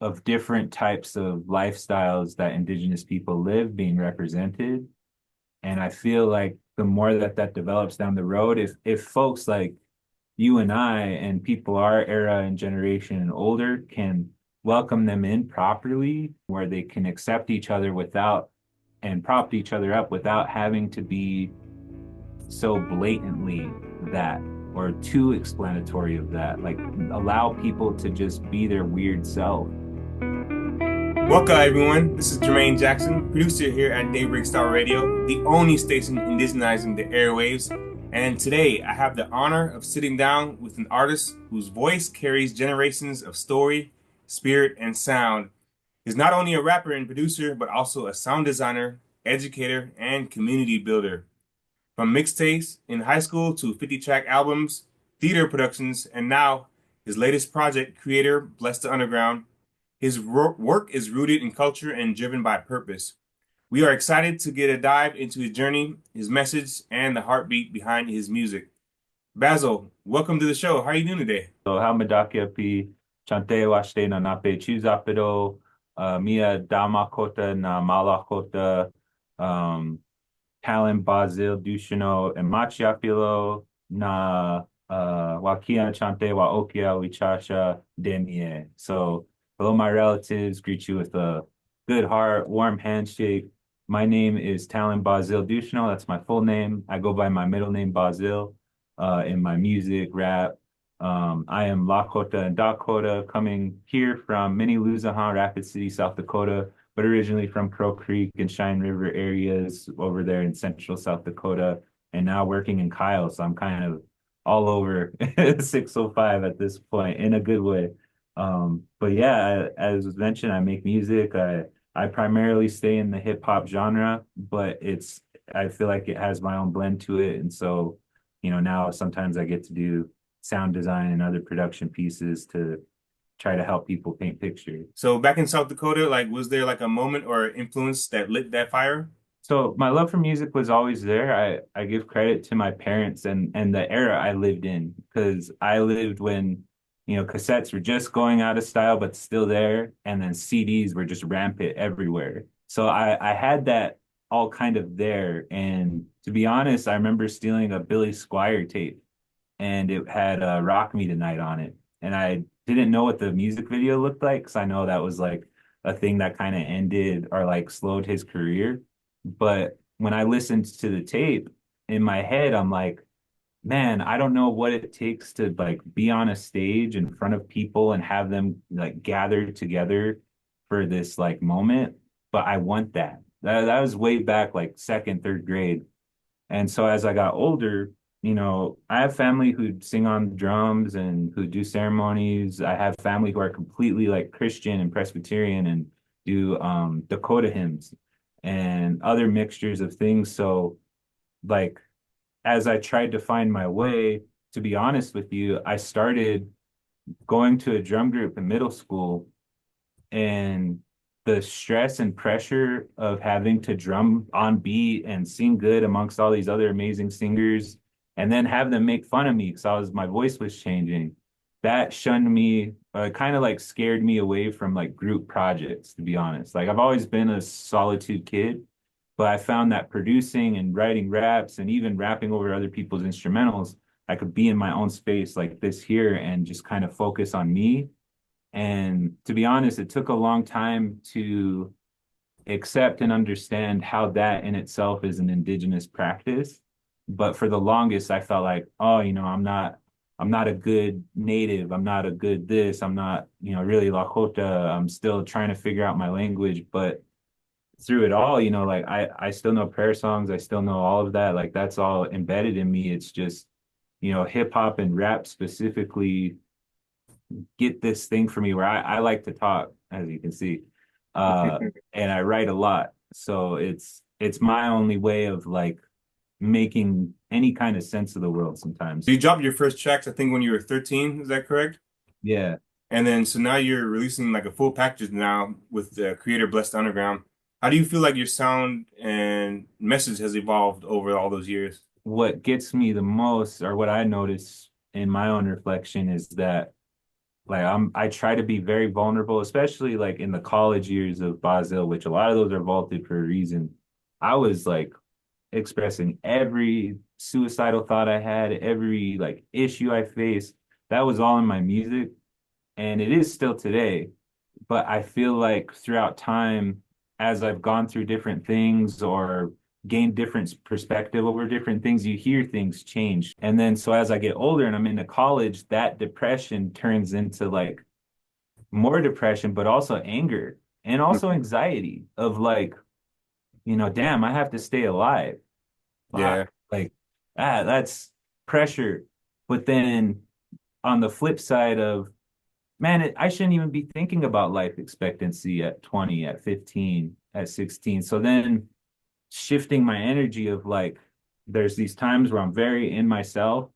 of different types of lifestyles that indigenous people live being represented. And I feel like the more that that develops down the road, if folks like you and I and people our era and generation and older can welcome them in properly, where they can accept each other without and prop each other up without having to be so blatantly that or too explanatory of that. Like allow people to just be their weird self. Welcome, everyone. This is Jermaine Jackson, producer here at Daybreak Star Radio, the only station indigenizing the airwaves. And today I have the honor of sitting down with an artist whose voice carries generations of story, spirit, and sound. He's not only a rapper and producer, but also a sound designer, educator, and community builder. From mixtapes in high school to 50-track albums, theater productions, and now his latest project, Creator Bless the Underground. His work is rooted in culture and driven by purpose. We are excited to get a dive into his journey, his message, and the heartbeat behind his music. Basil, welcome to the show. How are you doing today? So how Hamadak Chante Washte na Nape Chuzapido, Mia Damakota na Malakota, um, Talon Bazille Dushino and Machiapilo na Wakia Chante Wa Okia Wichasha Demie. So hello my relatives, greet you with a good heart, warm handshake. My name is Talon Bazille Dushino. That's my full name. I go by my middle name Bazille in my music, rap. I am Lakota and Dakota, coming here from Mini Luzahan, Rapid City, South Dakota, but originally from Crow Creek and Cheyenne River areas over there in central South Dakota, and now working in Kyle. So I'm kind of all over 605 at this point in a good way. But yeah, as was mentioned, I make music. I primarily stay in the hip hop genre, but I feel like it has my own blend to it. And so, now sometimes I get to do sound design and other production pieces to try to help people paint pictures. So back in South Dakota, was there like a moment or influence that lit that fire? So my love for music was always there. I give credit to my parents and the era I lived in because I lived when, cassettes were just going out of style but still there, and then CDs were just rampant everywhere. So I had that all kind of there. And to be honest, I remember stealing a Billy Squier tape and it had Rock Me Tonight on it. And I didn't know what the music video looked like because I know that was like a thing that kind of ended or like slowed his career. But when I listened to the tape in my head, I'm like, man, I don't know what it takes to like be on a stage in front of people and have them like gathered together for this like moment, but I want that. That was way back like second, third grade. And so as I got older, I have family who sing on drums and who do ceremonies. I have family who are completely like Christian and Presbyterian and do Dakota hymns and other mixtures of things. So like as I tried to find my way, to be honest with you, I started going to a drum group in middle school, and the stress and pressure of having to drum on beat and sing good amongst all these other amazing singers and then have them make fun of me because my voice was changing, that shunned me, kind of like scared me away from like group projects, to be honest. Like I've always been a solitude kid, but I found that producing and writing raps and even rapping over other people's instrumentals, I could be in my own space like this here and just kind of focus on me. And to be honest, it took a long time to accept and understand how that in itself is an indigenous practice. But for the longest, I felt like, oh, I'm not a good native. I'm not a good this. I'm not, really Lakota. I'm still trying to figure out my language. But through it all, like I still know prayer songs. I still know all of that. Like that's all embedded in me. It's just, hip hop and rap specifically get this thing for me where I like to talk, as you can see. Uh, and I write a lot. So it's my only way of like making any kind of sense of the world sometimes. You dropped your first tracks, I think, when you were 13. Is that correct? Yeah. And then so now you're releasing like a full package now with the Creator Blessed Underground. How do you feel like your sound and message has evolved over all those years? What gets me the most, or what I notice in my own reflection, is that Like I try to be very vulnerable, especially like in the college years of Bazille, which a lot of those are vaulted for a reason. I was like expressing every suicidal thought I had, every like issue I faced. That was all in my music, and it is still today. But I feel like throughout time, as I've gone through different things or gained different perspective over different things, you hear things change. And then so as I get older and I'm into college, that depression turns into like more depression, but also anger and also Mhm. anxiety of like, damn, I have to stay alive. Yeah, Fuck. Like, that's pressure. But then on the flip side of, man, I shouldn't even be thinking about life expectancy at 20, at 15, at 16. So then shifting my energy of like, there's these times where I'm very in myself.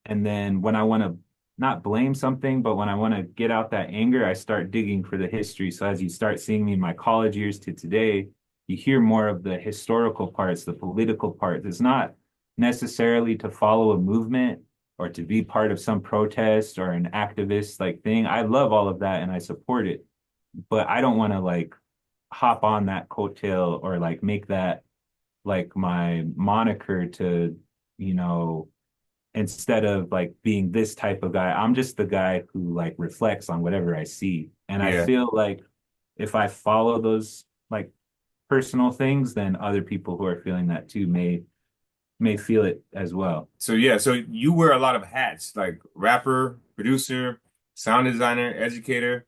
And then when I want to not blame something, but when I want to get out that anger, I start digging for the history. So as you start seeing me in my college years to today, you hear more of the historical parts, the political parts. It's not necessarily to follow a movement or to be part of some protest or an activist like thing. I love all of that and I support it, but I don't want to like hop on that coattail or like make that like my moniker to, you know, instead of like being this type of guy, I'm just the guy who like reflects on whatever I see. And I yeah. feel like if I follow those like personal things, then other people who are feeling that too may feel it as well. So yeah, so you wear a lot of hats, like rapper, producer, sound designer, educator.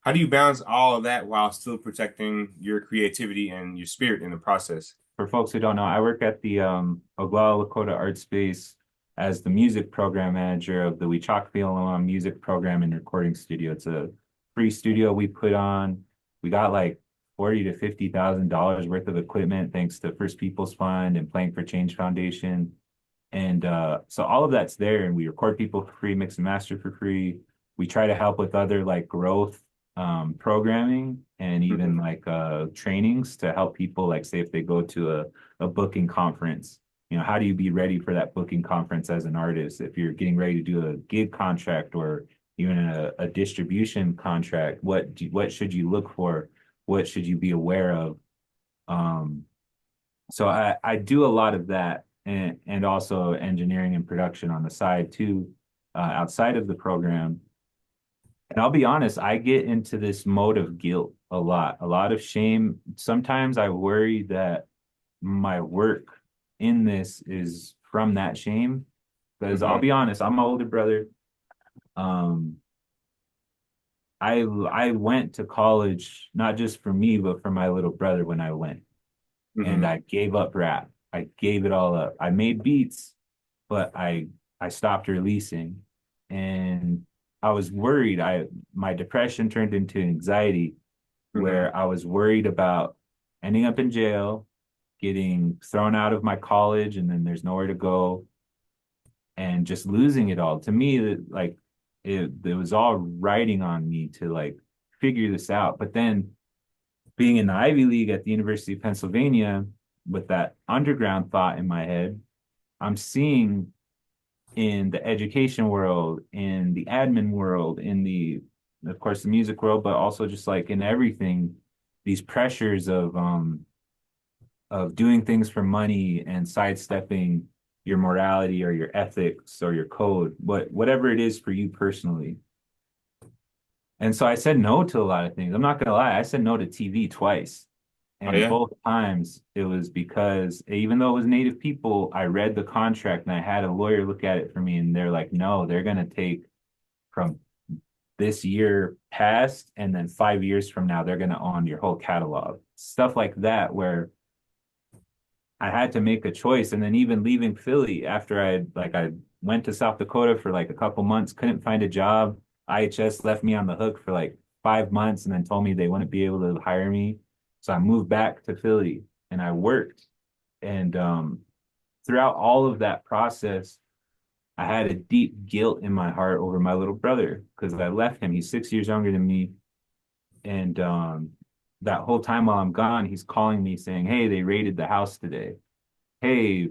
How do you balance all of that while still protecting your creativity and your spirit in the process? For folks who don't know, I work at the Oglala Lakota Art Space as the music program manager of the Wichakfield Music Program and Recording Studio. It's a free studio we put on. We got like 40 to $50,000 worth of equipment thanks to First People's Fund and Playing for Change Foundation. And so all of that's there, and we record people for free, mix and master for free. We try to help with other like growth programming and even Mhm. like trainings to help people, like say if they go to a booking conference, how do you be ready for that booking conference as an artist? If you're getting ready to do a gig contract or even a distribution contract, what should you look for? What should you be aware of? Um, so I do a lot of that and also engineering and production on the side too, outside of the program. And I'll be honest, I get into this mode of guilt a lot of shame. Sometimes I worry that my work in this is from that shame. Because I'll Mhm. be honest, I'm my older brother. Um, I went to college not just for me, but for my little brother when I went. And Mhm. I gave up rap. I gave it all up. I made beats, but I stopped releasing. And I was worried. My depression turned into anxiety Mhm. where I was worried about ending up in jail, getting thrown out of my college, and then there's nowhere to go, and just losing it all. To me, like it was all riding on me to like figure this out. But then being in the Ivy League at the University of Pennsylvania with that underground thought in my head, I'm seeing in the education world, in the admin world, of course, the music world, but also just like in everything, these pressures of doing things for money and sidestepping your morality or your ethics or your code, whatever it is for you personally. And so I said no to a lot of things. I'm not gonna lie, I said no to TV twice. Oh And yeah. both times it was because even though it was Native people, I read the contract and I had a lawyer look at it for me and they're like, no, they're gonna take from this year past and then 5 years from now, they're gonna own your whole catalog. Stuff like that where I had to make a choice. And then even leaving Philly after I went to South Dakota for like a couple months, couldn't find a job. IHS left me on the hook for like 5 months and then told me they wouldn't be able to hire me. So I moved back to Philly and I worked. And throughout all of that process, I had a deep guilt in my heart over my little brother because I left him. He's 6 years younger than me. And that whole time while I'm gone, he's calling me saying, hey, they raided the house today. Hey,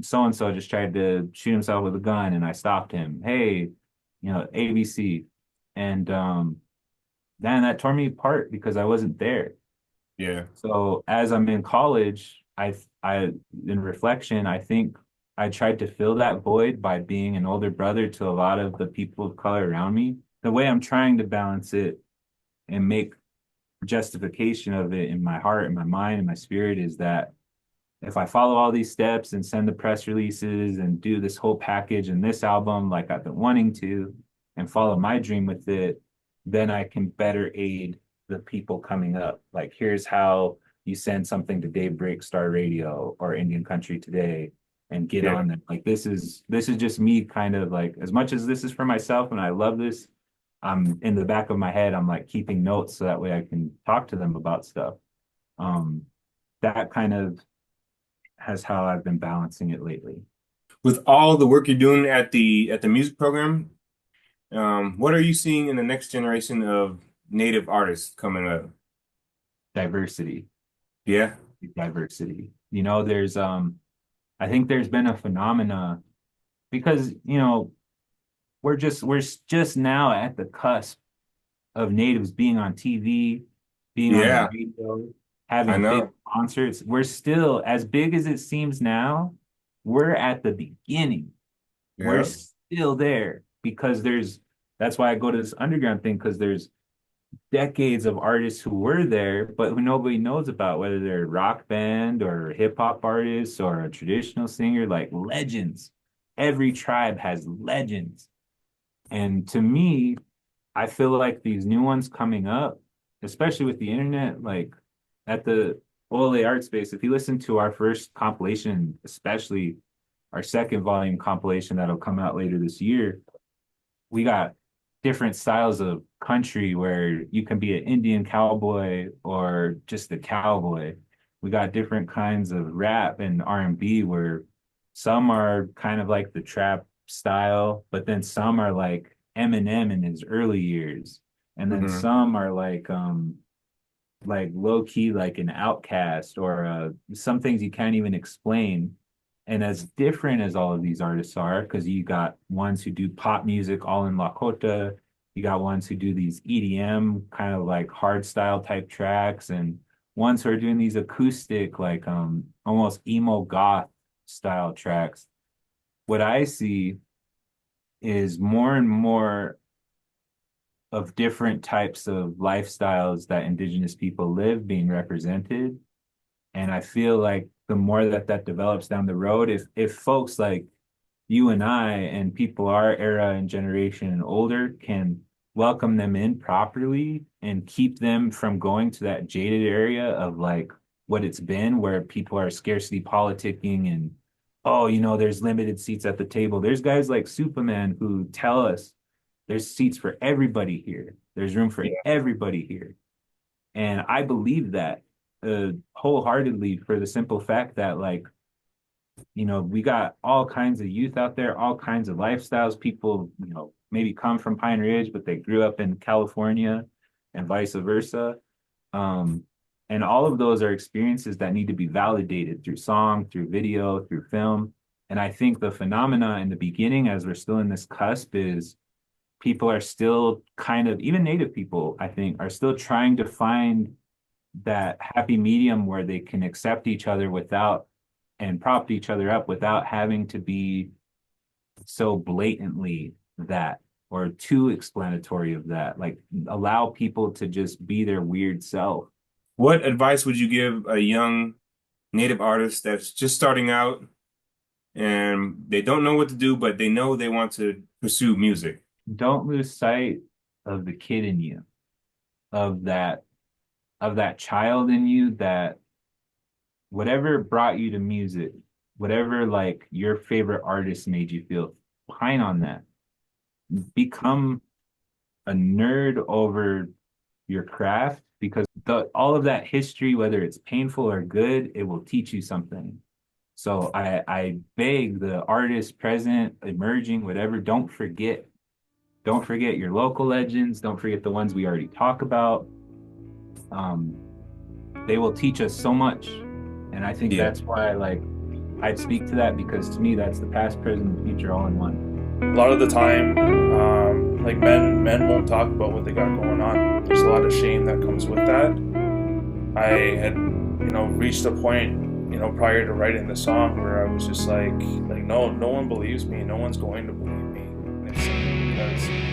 so and so just tried to shoot himself with a gun and I stopped him. Hey, ABC. And then that tore me apart because I wasn't there. Yeah. So as I'm in college, in reflection, I think I tried to fill that void by being an older brother to a lot of the people of color around me. The way I'm trying to balance it and make justification of it in my heart and my mind and my spirit is that if I follow all these steps and send the press releases and do this whole package and this album like I've been wanting to and follow my dream with it, then I can better aid the people coming up. Like, here's how you send something to Daybreak Star Radio or Indian Country Today and get Yeah. on them. Like this is just me kind of like as much as this is for myself and I love this, I'm in the back of my head, I'm like keeping notes so that way I can talk to them about stuff. Um, that kind of has how I've been balancing it lately. With all the work you're doing at the music program, what are you seeing in the next generation of native artists coming up? Diversity, Yeah. diversity. There's I think there's been a phenomena because, we're just now at the cusp of natives being on TV, being on the Yeah, radio, I having big know. concerts. We're still as big as it seems now. We're at the beginning. We're Yeah. still there because that's why I go to this underground thing because there's decades of artists who were there, but who nobody knows about, whether they're a rock band or hip hop artists or a traditional singer, like legends. Every tribe has legends. And to me, I feel like these new ones coming up, especially with the internet, like at the OLA Art Space, if you listen to our first compilation, especially our second volume compilation that'll come out later this year, we got different styles of country where you can be an Indian cowboy or just a cowboy. We got different kinds of rap and R&B where some are kind of like the trap style, but then some are like Eminem in his early years. And then Hmm. some are like low key like an outcast or some things you can't even explain. And as different as all of these artists are, because you got ones who do pop music all in Lakota, you got ones who do these EDM kind of like hard style type tracks, and ones who are doing these acoustic like almost emo goth style tracks. What I see is more and more of different types of lifestyles that indigenous people live being represented. And I feel like the more that that develops down the road, if folks like you and I and people our era and generation and older can welcome them in properly and keep them from going to that jaded area of like what it's been, where people are scarcity politicking and oh, there's limited seats at the table. There's guys like Superman who tell us there's seats for everybody here. There's room for Yeah. everybody here. And I believe that wholeheartedly for the simple fact that, like, we got all kinds of youth out there, all kinds of lifestyles. People, maybe come from Pine Ridge, but they grew up in California and vice versa. Um, and all of those are experiences that need to be validated through song, through video, through film. And I think the phenomena in the beginning, as we're still in this cusp, is people are still kind of, even native people, I think, are still trying to find that happy medium where they can accept each other without and prop each other up without having to be so blatantly that or too explanatory of that. Like allow people to just be their weird self. What advice would you give a young native artist that's just starting out and they don't know what to do, but they know they want to pursue music? Don't lose sight of the kid in you, of that child in you that whatever brought you to music, whatever like your favorite artist made you feel, pine on that. Become a nerd over your craft because all of that history, whether it's painful or good, it will teach you something. So I beg the artists present, emerging, whatever, don't forget. Don't forget your local legends. Don't forget the ones we already talk about. Um, they will teach us so much. And I think Yeah. that's why like I'd speak to that because to me that's the past, present, and future all in one. A lot of the time, like men won't talk about what they got going on. There's a lot of shame that comes with that. I had, reached a point, prior to writing the song where I was just like no one believes me. No one's going to believe me. It's because